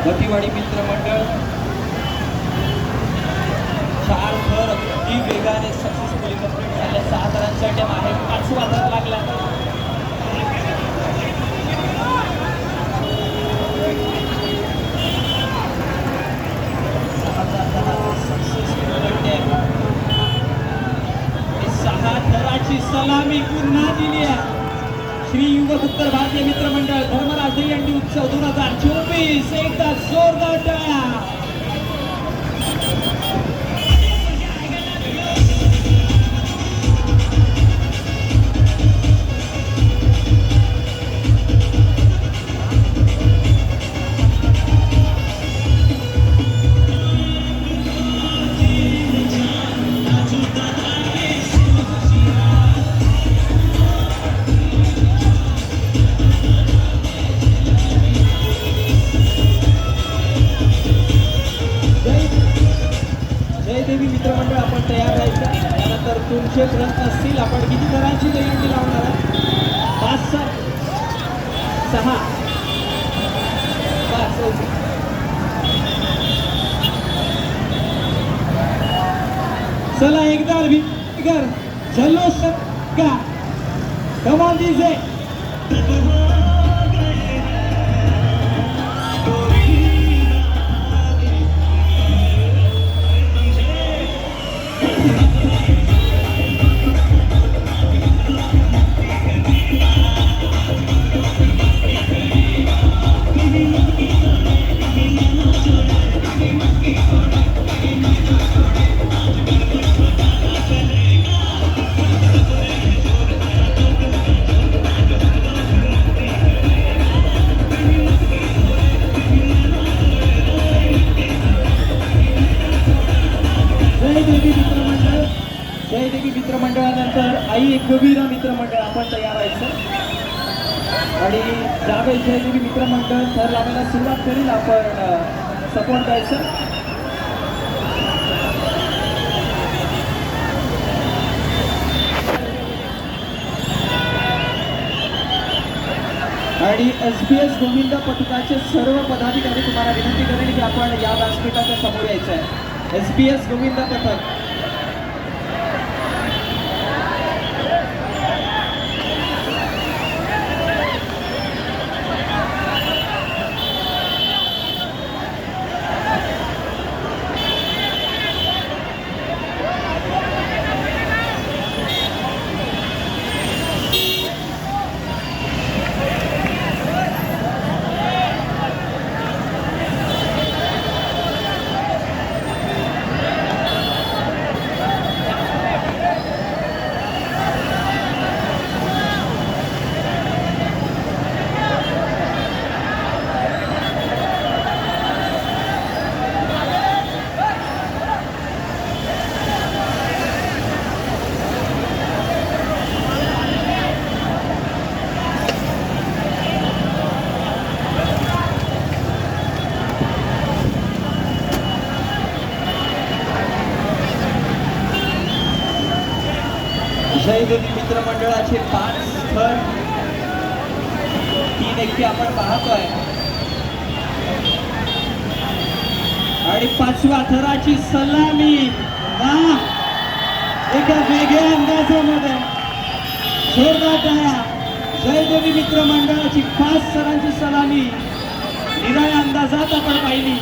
गतीवाडी मित्रमंडळ 4 थर अगदी वेगाने सक्सेसफुली कंप्लीट झाले. 7 रनचा टाइम आहे. 5वा थर लागला. सलामी पुन्हा दिली श्री युवक उत्तर भारतीय मित्रमंडळ धर्मराज दहीहंडी उत्सव 2024. एकदा जोरदार टाळ्या. देवी मित्रमंडळ आपण तयार राहायचं. त्यानंतर तुमचे प्रश्न असतील. आपण किती थरांची दहीहंडी लावणार आहात? 5 6 5. चला एकदा बिगर जल्लोष का कमाल दीजिए. जय देवी मित्रमंडळानंतर आई एकविरा मित्रमंडळ आपण तयार व्हायचं. आणि ज्यावेळेस जय देवी मित्रमंडळ थर लावायला सुरुवात करील आपण सपोर्ट द्यायचं. आणि SBS गोविंद पथकाचे सर्व पदाधिकारी तुम्हाला विनंती करेल की आपण या व्यासपीठाच्या समोर यायचं आहे. SBS गोविंद पथक जय देवी मित्रमंडळाचे 5 थर 3 एकटे आपण पाहतोय. आणि 5व्या थराची सलामी एका वेगळ्या अंदाजामध्ये जोरदार टाळ्या. जय देवी मित्रमंडळाची 5 थरांची सलामी निराळ्या अंदाजात आपण पाहिली.